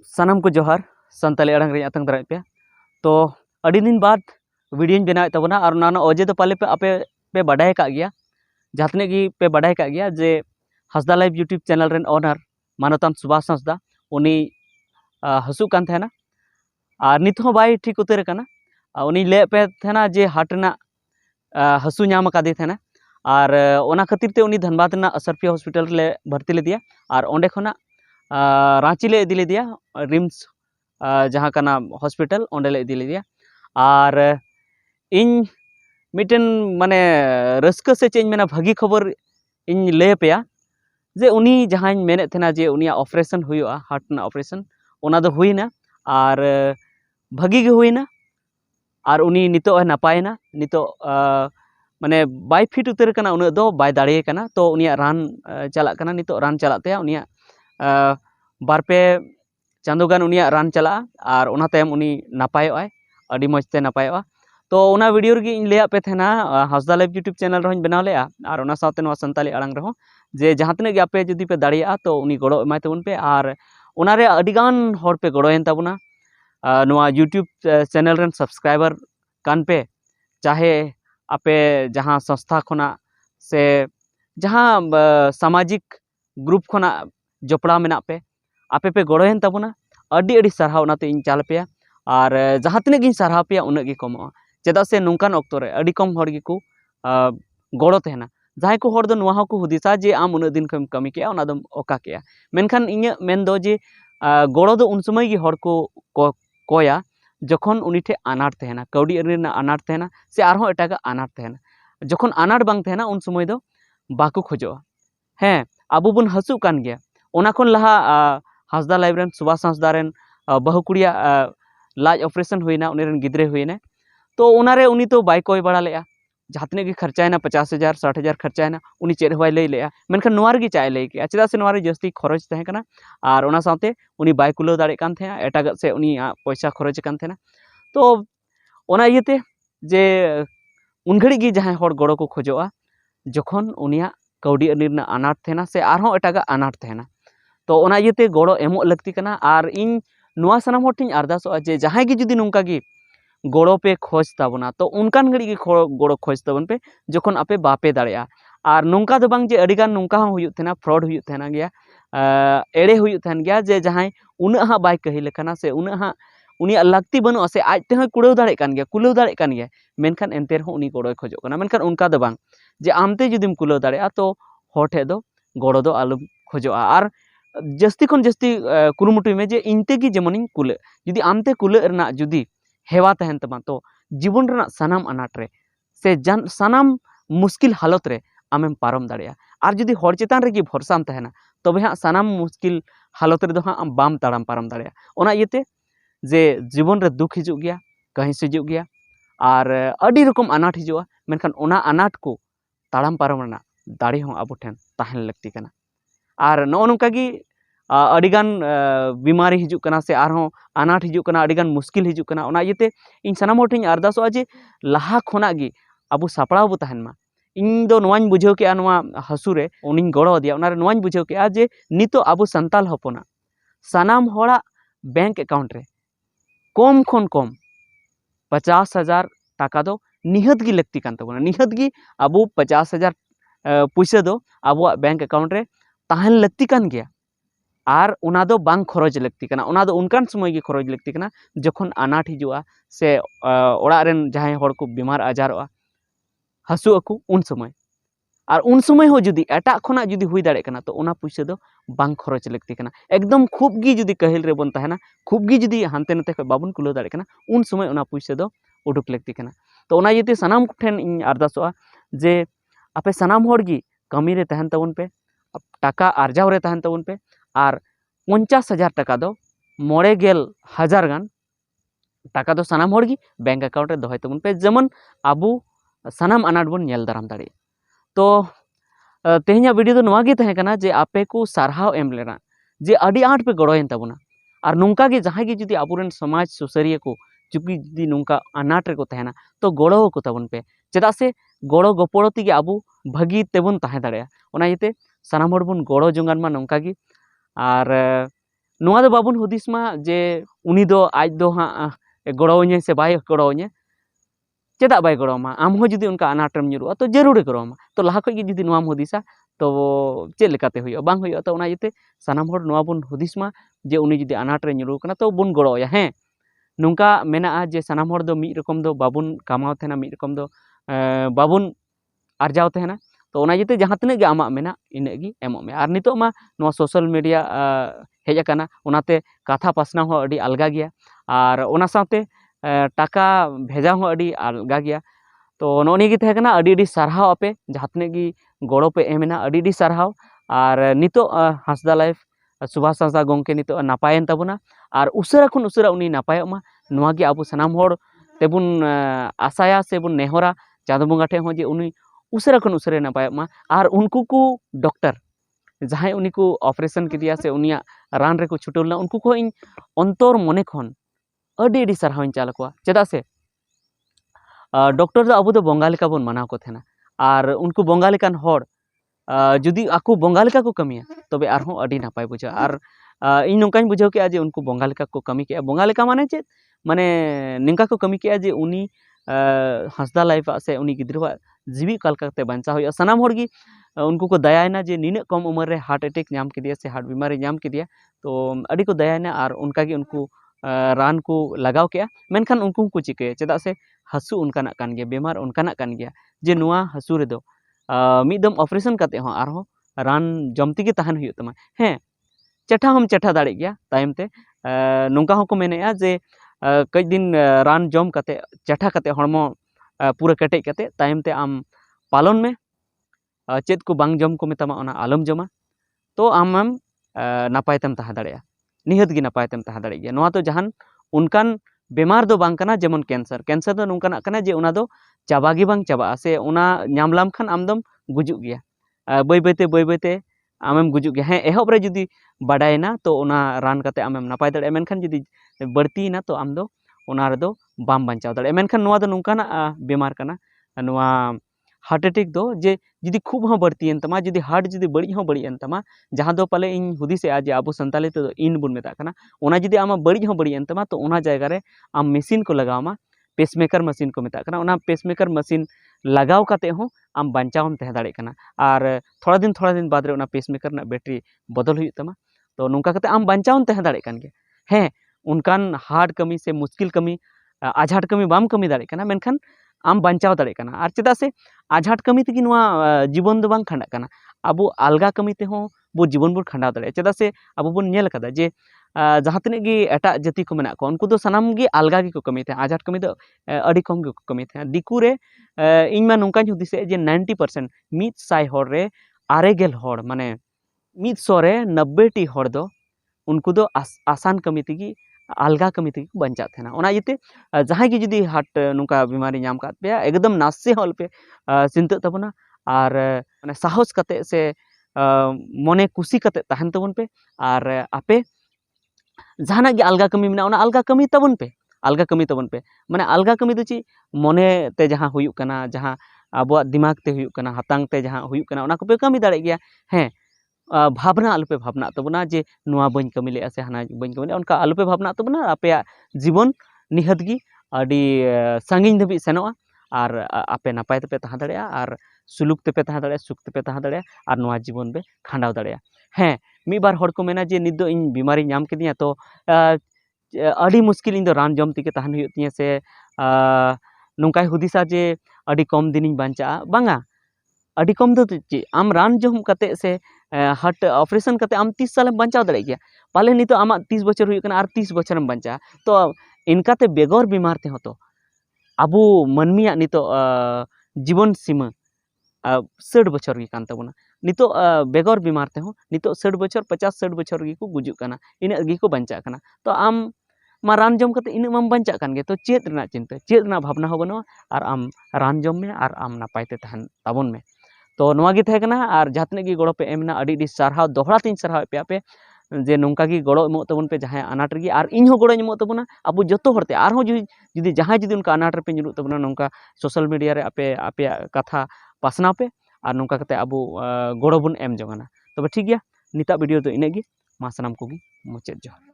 सानाम को जोहार संताली आड़ांग रे आतंग दराय पे तो अड़ी दिन बाद वीडियो बनाए तबना और ना अजे तो पाले पे आपे पे बाडाय का गया जहातने की पे बाडाय का गया J Hansda live YouTube channel रेन ओनर मानवतान सुभाष हंसदा उनी हसू कान थेना और नित हो बाय ठीक उतर कना उनी ले पे थेना जे हाटना हसू नाम कादे थेना और ओना खातिर ते उनी धनबाद ना असरफिया हॉस्पिटल ले भर्ती ले दिया और ओंडे खना रांची ले इदी ले दिया रिम्स जहाँ का हॉस्पिटल ओंडे ले इदी ले दिया और इन मिटन माने रस्क से चेंज मेना भागी खबर इन ले पेया जे उनी जहाँ मेने थेना जे उनिया ऑपरेशन हुआ हार्ट ना ऑपरेशन ओना दो हुईना और भागी गे हुईना और उनी नितो नपायना नितो माने बाय फिट उतर कना उन दो बाय दाड़े कना तो उनिया रान चला कना नितो रान चलाते उनिया बारपे चांदोगान उनिया रान चला और ओना तायम उनी नपायोय अडी मजते नपायोआ तो ओना वीडियो रे इन लेया पे थेना हंसदा लाइव यूट्यूब चैनल रहों बनाव लेया और ओना साथे नवा संताली आड़ांग रहो जे जहाँ तने आपे जुदी पे दाड़िया तो उनी गड़ो एमाय तबन पे और ओना रे अडिगान हर पे गड़ोयन ताबुना नवा यूट्यूब चैनल रेन सब्सक्राइबर कान पे चाहे आपे जहाँ संस्था खोना से जहाँ सामाजिक ग्रुप खोना जोपड़ा मेना पे आपे पे गड़ोयन ताबुना अडी अडी सारहाव ओनाते इन चाल पेया और जहाँ तने गिन सारहाव पेया उनग गे कमोआ चेदा से नोंकान ऑक्तो रे अडी कम हर गिकु गड़ो तेहना जहाँ को हर दो नुआ हको हुदिसा जे आम उन दिन खम कमी के ओना दम ओका के मेनखान इᱧ मेन दो जे गड़ो दो उन समय गी हर को कोया जखन उनी ठे आनाट तेहना कौडी अरना आनाट तेहना से आरहों एटागा आनाट तेहना जखन आनाट बांग तेहना उन समय दो बाको खोजोआ हैं आबो बन हसु कान गया ओना खन लहा Hansda live rain Subhash Hansda rain बहु कुड़िया लाज ऑपरेशन हुईना उनी रेन गिद्रे हुईना तो उनारे उनी तो बाय कोय बड़ा लेया जहाँ तने की खर्चायना 50,000 60,000 खर्चायना उनी चेद हवाय लई लेया मेनखान नोवार गी चाय लई के चेदा से नोवारे जस्ती खरच तहे कना और ओना साथे उनी बाय कुलो दाड़े कान थे एटाग से उनी पैसा खरच कान थे तो ओना इयते जे उन घड़ी गी जहाँ हर गड़ो को खोजोआ जखन उनिया कौडी अनिरना आनाट थेना से आरहों एटागा आनाट थेना तो ओना इयते गड़ो एमो लगती कना और इन नोवा सनाम हर ठिन अरदासोआ जे जहाँ गी जुदी नोंका गी गड़ो पे खोज ताबना तो उनकान घड़ी की गड़ो खोज ताबन पे जखन आपे बापे दाड़ेया और नोंका दो बांग जे अडिगान नोंका हों हुयुत थेना फ्रॉड हुयुत थेना गया एड़े हुयुत थेन गया जे जहाँ उना हा बाय कही लेखाना से उना हा उनी लगती बनुआ से आज ते कुड़ाव दाड़े कान गया कुलाव दाड़े कान गया मेनखान एनते रहो उनी गड़ोय खोजो कना मेनखान उनका दो बांग जे आमते जुदीम कुलाव दाड़ेया तो हर ठे दो गड़ो दो आलुम खोजोआ और जस्ती खन जस्ती कुरुमुटुय में जे इनते गी जेमनिन कुले जुदी आमते कुले रना जुदी हेवा तहन तमा तो जीवन रना सनाम अनाट रे से जन सनाम मुश्किल हालत रे आमेम पारम दाड़ेया और जुदी हर चेतान रे गी भरसाम तहना तबे हाँ सनाम मुश्किल हालत रे दो हाँ बाम ताड़ाम पारम दाड़ेया ओना इयते जे जीवन रे दुख हिजुग गया कहीं हिजुग गया और अडी रकम अनाट हिजुआ मेनखान ओना अनाट को ताड़ाम पारम रना दाड़े हों आबो ठेन ताहेन लगती कना और नो नोंका गी अडिगान बीमारी हिजुग कना से आरहों अनाट हिजुग कना अडिगान मुश्किल हिजुग कना ओना इयते इन सनाम हर ठिन अरदासोआ जे लाहा खोना गी आबो सापड़ाव बो ताहेन मा इन दो नोवाñ बुझाव के नोवा हसु रे उनिñ गड़ो दिया ओना रे नोवाñ बुझाव के जे नितो आबो संताल हपना सनाम होड़ा बैंक अकाउंट रे कम खन कम 50,000 टाका दो निहत गी लगती कान तबना निहत गी आबो 50,000 पैसा दो आबो बैंक अकाउंट रे ताहेन लगती कान गया और उना दो बांग खरच लगती कना उना दो उनकान समय गी खरच लगती कना जखन अनाट हिजुआ से ओड़ा रेन जहां हर को बीमार आजारोआ हसु अकु उन समय हो जुदी एटा खना जुदी हुई दाड़े कना तो उना पैसा दो बांग खरच लगती कना एकदम खूब गी जुदी कहल रे बन तहना खूब गी जुदी हानते नते ख बाबन कुलो दाड़े कना उन समय उना पैसा दो उडुक लगती कना तो उना यते सनाम ठेन इन अरदासोआ जे आपे सनाम हर गी कमी रे तहन तबन पे टाका आर्जाव रे तहन तबन पे और 50,000 टाका दो 90,000 गान टाका दो सनाम हर गी बैंक अकाउंट रे दोहय तबन पे जेमन आबू सनाम अनाट बन नेल दाराम दाड़े तो तेहኛ वीडियो दो नवा गे तहे कना जे आपे को सारहाव एम लेना जे अडी आट पे गड़ोयन तबना और नोंका गे जहां गे जुदी आबुरेन समाज सुसरिया को चुकी जुदी नोंका अनाट रे को तहना तो गड़ो को तबन पे चेदा से गड़ो गपड़ो तिगे आबू भागी तेबन तहे दाड़ेया ओना इते सनाम हर बन गड़ो जोंगान मा नोंका गे और ᱱᱚᱣᱟ ᱫᱚ ᱵᱟᱵᱚᱱ ᱦᱩᱫᱤᱥ ᱢᱟ ᱡᱮ ᱩᱱᱤ ᱫᱚ ᱟᱡ ᱫᱚ ᱦᱟᱸᱜ ᱜᱚᱲᱚᱣᱟᱹᱧᱟᱹ ᱥᱮ ᱵᱟᱭ ᱜᱚᱲᱚᱣᱟᱹᱧᱟᱹ, ᱪᱮᱫᱟᱜ ᱵᱟᱭ ᱜᱚᱲᱚᱣᱟᱢᱟ? ᱟᱢ ᱦᱚᱸ ᱡᱩᱫᱤ ᱚᱱᱠᱟ ᱟᱱᱟᱴ ᱨᱮᱢ ᱧᱩᱨᱩᱜᱼᱟ ᱛᱚ ᱡᱟᱹᱨᱩᱲᱮ ᱜᱚᱲᱚᱣᱟᱢᱟ। ᱛᱚ ᱞᱟᱦᱟ ᱠᱷᱚᱡ ᱜᱮ ᱡᱩᱫᱤ ᱱᱚᱣᱟᱢ ᱦᱩᱫᱤᱥᱟ ᱛᱚ ᱪᱮᱫ ᱞᱮᱠᱟᱛᱮ ᱦᱩᱭᱩᱜᱼᱟ? ᱵᱟᱝ ᱦᱩᱭᱩᱜᱼᱟ। ᱛᱚ ᱚᱱᱟ ᱤᱭᱟᱹᱛᱮ ᱥᱟᱱᱟम ᱦᱚᱲ ᱱᱚᱣᱟ ᱵᱚᱱ ᱦᱩᱫᱤᱥ ᱢᱟ ᱡᱮ ᱩᱱᱤ ᱡᱩᱫᱤ ᱟᱱᱟᱴ ᱨᱮ ᱧᱩᱨᱩ ᱠᱟᱱᱟ ᱛᱚ ᱵᱚᱱ ᱜᱚᱲᱚ ᱟᱭᱟ। ᱦᱮᱸ, ᱱᱚᱝᱠᱟ ᱢᱮᱱᱟᱜᱼᱟ ᱡᱮ ᱥᱟᱱᱟम ᱦᱚᱲ ᱫᱚ ᱢᱤᱫ ᱨᱚᱠᱚᱢ ᱫᱚ ᱵᱟᱵᱚᱱ ᱠᱟᱢᱟᱣ ᱛᱟᱦᱮᱱᱟ, ᱢᱤᱫ ᱨᱚᱠᱚᱢ ᱫᱚ ᱵᱟᱵᱚᱱ ᱟᱨᱡᱟᱣ ᱛᱟᱦᱮᱱᱟ। ᱛᱚ ᱚᱱᱟ ᱤᱭᱟᱹᱛᱮ ᱡᱟᱦᱟᱸ ᱛᱤᱱᱟᱹᱜ ᱜᱮ ᱟᱢᱟᱜ ᱢᱮᱱᱟᱜ ᱤᱱᱟᱹᱜ ᱜᱮ ᱮᱢᱚᱜ ᱢᱮ। ᱟᱨ ᱱᱤᱛᱚᱜ ᱢᱟ ᱱᱚᱣᱟ ᱥᱳᱥᱟᱞ ᱢᱤᱰᱤᱭᱟ ᱦᱮᱡ ᱟᱠᱟᱱᱟ, ᱚᱱᱟᱛᱮ ᱠᱟᱛᱷᱟ ᱯᱟᱥᱱᱟᱣ ᱦᱚᱸ ᱟᱹᱰᱤ ᱟᱞᱜᱟ ᱜᱮᱭᱟ। ᱟᱨ ᱚᱱᱟ ᱥᱟᱶᱛᱮ ᱴᱟᱠᱟ ᱵᱷᱮᱡᱟ ᱦᱚᱸ ᱟᱹᱰᱤ ᱟᱞᱜᱟ ᱜᱮᱭᱟ। ᱛᱚ ᱱᱚᱜᱼᱚ ᱱᱤᱭᱟᱹ ᱜᱮ ᱛᱟᱦᱮᱸ ᱠᱟᱱᱟ। ᱟᱹᱰᱤ ᱟᱹᱰᱤ ᱥᱟᱨᱦᱟᱣ ᱟᱯᱮ ᱡᱟᱦᱟᱸ ᱛᱤᱱᱟᱹᱜ ᱜᱮ ᱜᱚᱲᱚ ᱯᱮ ᱮᱢᱮᱱᱟ, ᱟᱹᱰᱤ ᱟᱹᱰᱤ ᱥᱟᱨᱦᱟᱣ। ᱟᱨ ᱱᱤᱛᱚᱜ ᱦᱟᱸᱥᱫᱟ ᱞᱟᱭᱤᱯᱷ ᱥᱩᱵᱷᱟᱥ ᱦᱟᱸᱥᱫᱟ ᱜᱚᱢᱠᱮ ᱱᱤᱛᱚᱜ ᱱᱟᱯᱟᱭᱮᱱ ᱛᱟᱵᱚᱱᱟ, ᱟᱨ ᱩᱥᱟᱹᱨᱟ ᱠᱷᱚᱱ ᱩᱥᱟᱹᱨᱟ ᱩᱱᱤ ᱱᱟᱯᱟᱭᱚᱜ ᱢᱟ, ᱱᱚᱣᱟ ᱜᱮ ᱟᱵᱚ ᱥᱟᱱᱟᱢ ᱦᱚᱲ ᱛᱮᱵᱚᱱ ᱟᱥᱟᱭᱟ ᱥᱮᱵᱚᱱ ᱱᱮᱦᱚᱨᱟ ᱪᱟᱸᱫᱳ ᱵᱚᱸᱜᱟ ᱴᱷᱮᱡ ᱦᱚᱸ ᱡᱮ ᱩᱱᱤ ᱩᱥᱟᱹᱨᱟ ᱠᱷᱚᱱ ᱩᱥᱟᱹᱨᱟᱭ ᱱᱟᱯᱟᱭᱚᱜ ᱢᱟ। ᱟᱨ ᱩᱱᱠᱩ ᱠᱚ ᱰᱚᱠᱴᱚᱨ ᱡᱟᱦᱟᱸᱭ ᱩᱱᱤ ᱠᱚ ᱚᱯᱟᱨᱮᱥᱚᱱ ᱠᱮᱫᱮᱭᱟ ᱥᱮ ᱩᱱᱤᱭᱟᱜ ᱨᱟᱱ ᱨᱮᱠᱚ ᱪᱷᱩᱴᱟᱹᱣ ᱞᱮᱱᱟ, ᱩᱱᱠᱩ ᱠᱚ ᱤᱧ ᱚᱱᱛᱚᱨ ᱢᱚᱱᱮ ᱠᱷᱚᱱ ᱟᱹᱰᱤ ᱟᱹᱰᱤ ᱥᱟᱨᱦᱟᱣᱤᱧ ᱪᱟᱞ ᱟᱠᱚᱣᱟ। ᱪᱮᱫᱟᱜ ᱥᱮ ᱰᱚᱠᱴᱚᱨ ᱫᱚ ᱟᱵᱚ ᱫᱚ ᱵᱚᱸᱜᱟ ᱞᱮᱠᱟ ᱵᱚᱱ ᱢᱟᱱᱟᱣ ᱠᱚ ᱛᱟᱦᱮᱱᱟ। ᱟᱨ ᱩᱱᱠᱩ ᱵᱚᱸᱜᱟ ᱞᱮᱠᱟᱱ ᱦᱚᱲ ᱡᱩᱫᱤ ᱟᱠᱚ ᱵᱚᱸᱜᱟ ᱞᱮᱠᱟ ᱠᱚ ᱠᱟᱹᱢᱤᱭᱟ ᱛᱚᱵᱮ ᱟᱨᱦᱚᱸ ᱟᱹᱰᱤ ᱱᱟᱯᱟᱭ ᱵᱩᱡᱷᱟᱹᱜᱼᱟ। ᱟᱨ ᱤᱧ ᱱᱚᱝᱠᱟᱧ ᱵᱩᱡᱷᱟᱹᱣ ᱠᱮᱜᱼᱟ ᱡᱮ ᱩᱱᱠᱩ ᱵᱚᱸᱜᱟ ᱞᱮᱠᱟ ᱠᱚ ᱠᱟᱹᱢᱤ ᱠᱮᱜᱼᱟ। ᱵᱚᱸᱜᱟ ᱞᱮᱠᱟ ᱢᱟᱱᱮ ᱪᱮᱫ? ᱢᱟᱱᱮ ᱱᱤᱝᱠᱟ ᱠᱚ ᱠᱟᱹᱢᱤ ᱠᱮᱜᱼᱟ ᱡᱮ ᱩᱱᱤ ᱦᱟᱸᱥᱫᱟ ᱞᱟᱭᱤᱯᱷᱟᱜ ᱥᱮ ᱩᱱᱤ ᱜᱤᱫᱽᱨᱟᱹᱣᱟᱜ ᱡᱤᱣᱤ ᱚᱠᱟ ᱞᱮᱠᱟᱛᱮ ᱵᱟᱧᱪᱟᱣ ᱦᱩᱭᱩᱜᱼᱟ, ᱥᱟᱱᱟᱢ ᱦᱚᱲ ᱜᱮ उनको को दयायना जे नीन कम उम्र रे हार्ट अटैक नाम किदिया से हार्ट बीमारी नाम किदिया तो अड़ी को दयायना और उनका गे उनको रान को लगाव के मेनखान उनको को चिके चेदा से हसु उनकाना कान गया बेमार उनकाना कान गया जे नुआ हसु रे दो मिदम ऑपरेशन करते हो आरो रान जमती के तहन हुई तमा हैं चेठा हम चेठा दाड़े गया तायम ते नोंका होको मेनेया जे कई दिन रान जम कते चेठा कते हड़मो पूरा कटेज कते तायम ते आम पालन में चेद को बांग जम को मेतामा ओना आलम जमा तो आमम नापायतम तहा दाड़ेया निहत गी नापायतम तहा दाड़े गया। नोआ तो जहान उनकान बेमार दो बांग कना जेमन कैंसर कैंसर दो नोंकाना कना जे ओना दो चाबा गी बांग चाबा से ओना नामलाम खान आमदम गुजुग गया बय बयते आमेम गुजुग गया। हैं एहब रे जुदी बाडायना तो ओना रान कते आमेम नापाय दाड़े मेनखान जुदी बड़तीना तो आम दो ओना रे दो बाम बांचाव दाड़े मेनखान नोआ दो नोंकाना बेमार कना नोआ हार्ट अटैक दो जे जुदी खूब हाँ बढ़ती तमा जुदी हार्ट जुदी बड़ी हाँ बड़ी तमा जहाँ दो पाले इन हुदिस जे आबो संताली तो इन बुन मेता कना ओना जुदी आमा बड़ी हाँ बड़ी तमा तो ओना जायगा रे आम मशीन को लगावमा पेसमेकर मशीन को मेता कना ओना पेसमेकर मशीन लगाव काते हो आम बांचावम तहे दाड़े कना और थोड़ा दिन बाद रे ओना पेसमेकर ना बैटरी बदल हुई तमा तो नोंका कते आम बांचावम तहे दाड़े कन गया। हैं उनकान हार्ड कमी से मुश्किल कमी आझाट कमी बाम कमी दाड़े कना मेनखान आम बांचाव दाड़े कना और चेदा से आझाट कमी तेगी नोआ जीवन दो बांग खांडा कना आबो आलगा कमी ते हो बो जीवन बो खांडा दाड़े चेदा से आबो बोन नेल कदा जे जहाँ तने गी एटा जाति को मेना को उनको दो सनाम गी आलगा गी को कमी थे आझाट कमी दो अड़ी कम गी को कमी थे दिकू रे इन मा नोंका हुदिसे जे 90% मित साय होड़ रे आरेगेल होड़ माने मित सौ रे 90 टी होड़ दो उनको दो आसान कमी तेगी आलगा कमी तेगी बंचा थे ना ओना इते जहाँ की जुदी हार्ट नोंका बीमारी नाम कात पे एकदम नासे हल पे चिंता तबना और माने साहस कते से मने कुसी कते तहन तबन पे और आपे जहाना गे अलगा कमी मेना ओना अलगा कमी तबन पे माने अलगा कमी दो ची मने ते जहाँ हुयुक कना जहाँ आबो दिमाग ते हुयुक कना हातांग ते जहाँ हुयुक कना ओना को पे कमी दाड़े गया। हैं भावना आलुपे भावना तबना जे नुआ बन कमी ले से हाना बन कमी उनका आलुपे भावना तबना आपे जीवन निहत गी अड़ी सांगिन धबी सेनोआ और आपे नापाय तेपे तहा दाड़ेया और सुलुक तेपे तहा दाड़ेया सुख तेपे तहा दाड़ेया और नुआ जीवन बे खांडाव दाड़ेया। हैं मिद बार हड़ को मेना जे निद दो इन बीमारी नाम केदिया तो अड़ी मुश्किल इन दो रान जम तेगे तहन हुयुग तिया से नोंकाय हुदिसा जे अड़ी कम दिन बांचा बांगा अड़ी कम दो चे आम रान जम कते से हार्ट ऑपरेशन कते आम 30 साल बांचाव दाड़े गया पाले नितो आमा 30 बछर हुयुग कना और 30 बछर बांचा तो इनकाते बेगर बीमार ते होतो आबो मनमिया नितो जीवन सीमा 60 बछर गी कान तबना नितो बेगर बीमार ते हो नितो 60 बछर 50-60 बछर गी को गुजुक कना इन गी को बंचा कना तो आम मा रान जम कते इन माम बंचा कान गे तो चेत रना चिंता चेत रना भावना हो बनो और आम रान जम में और आम नापायते तहन ताबन में तो नोआ गी तहे कना और जहातने गी गड़ो पे एमना अड़ी अड़ी सारहाव दोहरा तीन सारहाव पे आपे जे नोंका गी गड़ो एमो तबन पे जहां अनाट गी और इन हो गड़ो एमो तबना अब जतो हरते आर हो जुदी जहां जुदी उनका अनाट रे पे nyuruk तबना नोंका सोशल मीडिया रे आपे आपे कथा पासना पे और नोंका कते अब गड़ो बन एम जंगाना तबे ठीक गया निता वीडियो तो इने गी मा सानाम कोगी मुचाद जोहार।